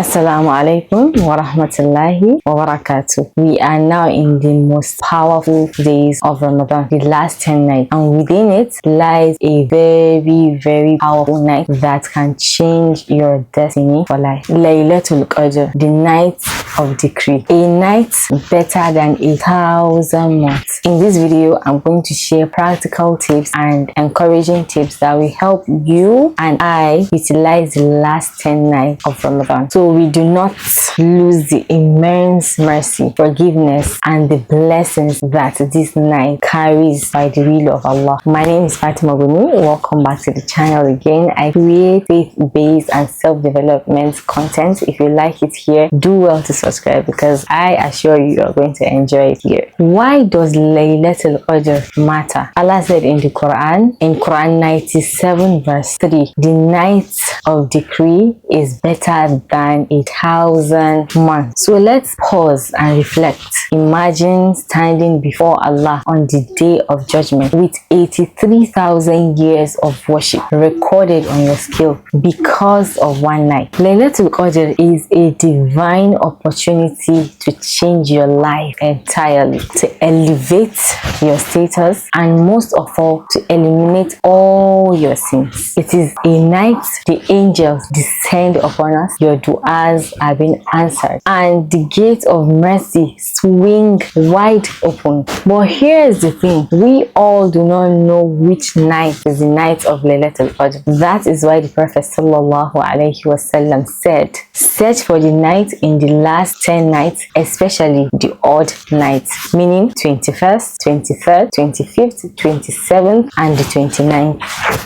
Assalamu alaikum wa rahmatullahi wa barakatuh. We are now in the most powerful days of Ramadan, the last 10 nights, and within it lies a very powerful night that can change your destiny for life. Laylatul Qadr, the night of decree, a night better than 1,000 months. In this video, I'm going to share practical tips and encouraging tips that will help you and I utilize the last 10 nights of Ramadan, so we do not lose the immense mercy, forgiveness, and the blessings that this night carries by the will of Allah. My name is Fatima Buni. Welcome back to the channel again. I create faith-based and self-development content. If you like it here, do well to subscribe because I assure you are going to enjoy it here. Why does Laylatul Qadr matter? Allah said in the Quran, in Quran 97 verse 3, the night of decree is better than 1,000 months. So let's pause and reflect. Imagine standing before Allah on the day of judgment with 83,000 years of worship recorded on your scale because of one night. Laylatul Qadr is a divine opportunity to change your life entirely, to elevate your status, and most of all, to eliminate all your sins. It is a night the angels descend upon us, your du'as are being answered, and the gates of mercy swing wide open. But here's the thing, we all do not know which night is the night of Laylatul Qadr. That is why the Prophet ﷺ said, search for the night in the last 10 nights, especially the odd nights, meaning 21st, 23rd, 25th, 27th, and the 29th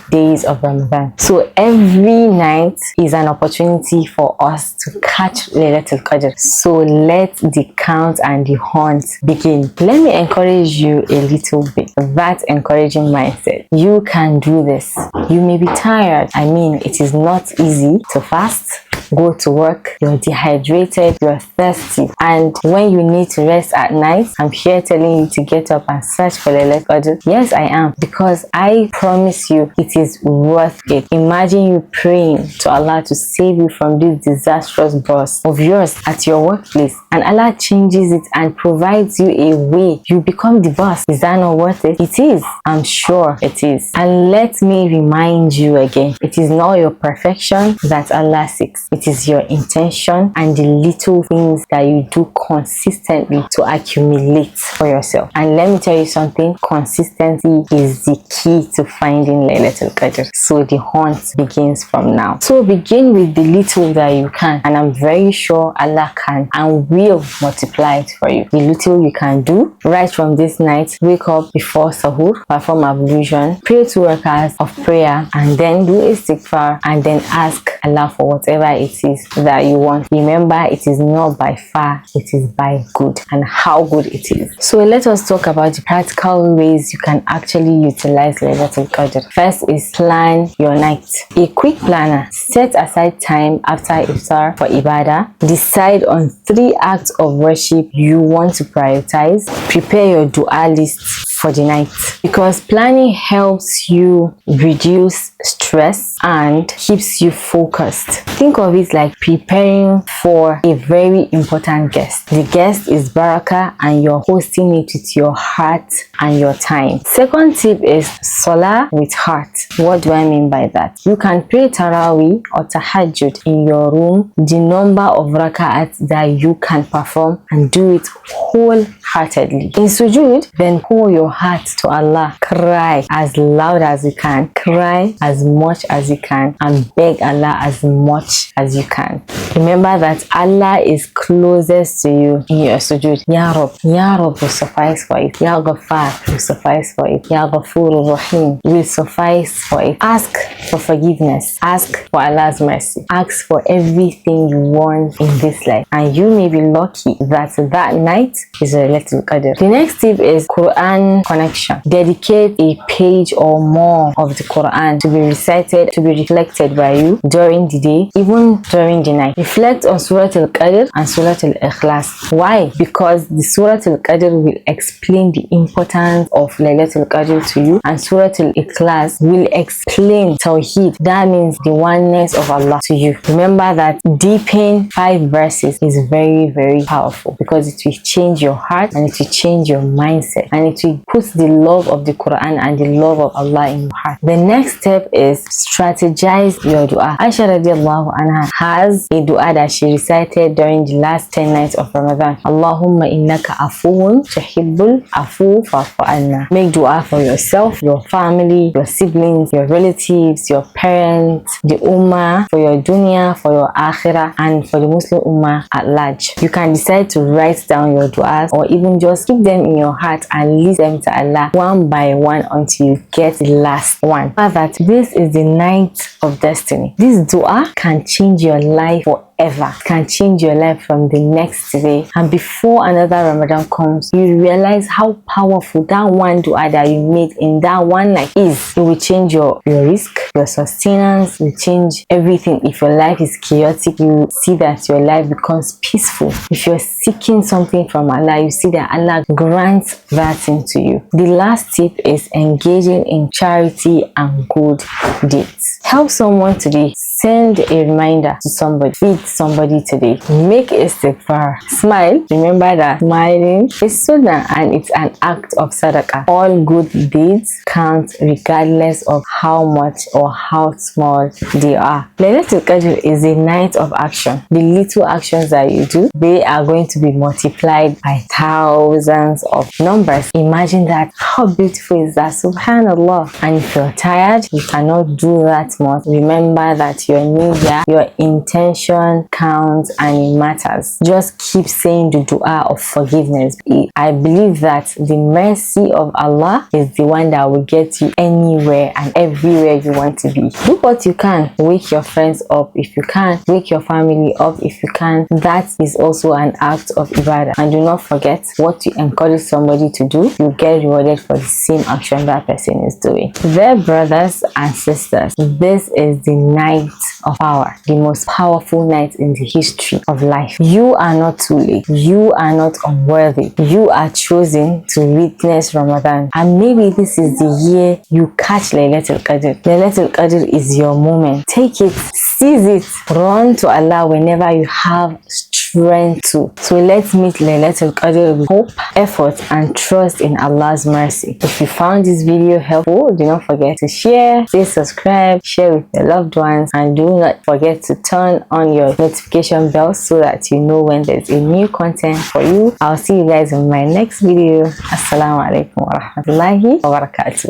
days of Ramadan. So every night is an opportunity for us to catch Laylatul Qadr. So let the count and the hunt begin. Let me encourage you a little bit. That encouraging mindset. You can do this. You may be tired. I mean, it is not easy to fast, go to work, you're dehydrated, you're thirsty, and when you need to rest at night, I'm here telling you to get up and search for Laylatul Qadr. Yes, I am, because I promise you it is worth it. Imagine you praying to Allah to save you from this disastrous boss of yours at your workplace, and Allah changes it and provides you a way. You become the boss. Is that not worth it? It is. I'm sure it is. And let me remind you again, it is not your perfection that Allah seeks. It is your intention and the little things that you do consistently to accumulate for yourself. And let me tell you something, consistency is the key to finding Laylatul Qadr. So the hunt begins from now. So begin with the little that you can, and I'm very sure Allah can and will multiply it for you. The little you can do right from this night: wake up before sahur, perform ablution, pray 2 rakahs of prayer, and then do istighfar, and then ask Allah for whatever it is that you want. Remember, it is not by far, it is by good, and how good it is. So let us talk about the practical ways you can actually utilize Laylatul Qadr. First is plan your night. A quick planner. Set aside time after iftar for Ibadah. Decide on 3 acts of worship you want to prioritize. Prepare your dua list for the night, because planning helps you reduce stress and keeps you focused. Think of it like preparing for a very important guest. The guest is Barakah and you're hosting it with your heart and your time. Second tip is Salah with heart. What do I mean by that? You can pray Taraweeh or Tahajjud in your room, the number of rak'ats that you can perform, and do it wholeheartedly. In sujood, then pour your heart to Allah. Cry as loud as you can. Cry as much as you can, and beg Allah as much as you can. Remember that Allah is closest to you in your sujood. Ya Rab will suffice for it. Ya Ghaffar will suffice for it. Ya Ghafur Rahim will suffice for it. Ask for forgiveness. Ask for Allah's mercy. Ask for everything you want in this life, and you may be lucky that that night is a Laylatul Qadr. The next tip is Quran divine connection. Dedicate a page or more of the Quran to be recited, to be reflected by you during the day, even during the night. Reflect on Surah Al-Qadr and Surah Al-Ikhlas. Why? Because the Surah Al-Qadr will explain the importance of Laylatul Qadr to you, and Surah Al-Ikhlas will explain Tawheed. That means the oneness of Allah to you. Remember that deepen 5 verses is very, very powerful, because it will change your heart and it will change your mindset, and it will put the love of the Quran and the love of Allah in your heart. The next step is strategize your dua. Aisha radiallahu anha has a dua that she recited during the last 10 nights of Ramadan. Allahumma innaka afuun tuhibbul afu fa'fu anna. Make dua for yourself, your family, your siblings, your relatives, your parents, the ummah, for your dunya, for your akhirah, and for the Muslim ummah at large. You can decide to write down your duas, or even just keep them in your heart and list them to Allah one by one until you get the last one. That this is the night of destiny. This dua can change your life forever, can change your life from the next day, and before another Ramadan comes, you realize how powerful that one dua that you made in that one night is. It will change your risk, your sustenance, will change everything. If your life is chaotic, you see that your life becomes peaceful. If you're seeking something from Allah, you see that Allah grants that into you. The last tip is engaging in charity and good deeds. Help someone today. Send a reminder to somebody. Feed somebody today. Make a istighfar. Smile. Remember that smiling is sunnah and it's an act of sadaqah. All good deeds count regardless of how much or how small they are. Laylatul Qadr is a night of action. The little actions that you do, they are going to be multiplied by thousands of numbers. Imagine that. How beautiful is that? Subhanallah. And if you're tired, you cannot do that much. Remember that your niyyah, your intention counts and it matters. Just keep saying the dua of forgiveness. I believe that the mercy of Allah is the one that will get you anywhere and everywhere you want to be. Do what you can. Wake your friends up if you can. Wake your family up if you can. That is also an act of Ibadah. And do not forget, what you encourage somebody to do, you get rewarded for the same action that person is doing. Dear brothers and sisters, this is the night of power, the most powerful night in the history of life. You are not too late. You are not unworthy. You are chosen to witness Ramadan, and maybe this is the year you catch Laylatul Qadr. Laylatul Qadr is your moment. Take it, seize it, run to Allah whenever you have strength to. So let's meet Laylatul Qadr with hope, effort, and trust in Allah's mercy. If you found this video helpful, do not forget to share, say subscribe, share with your loved ones, and do not forget to turn on your notification bell so that you know when there's a new content for you. I'll see you guys in my next video. Assalamu alaikum wa rahmatullahi wa barakatuh.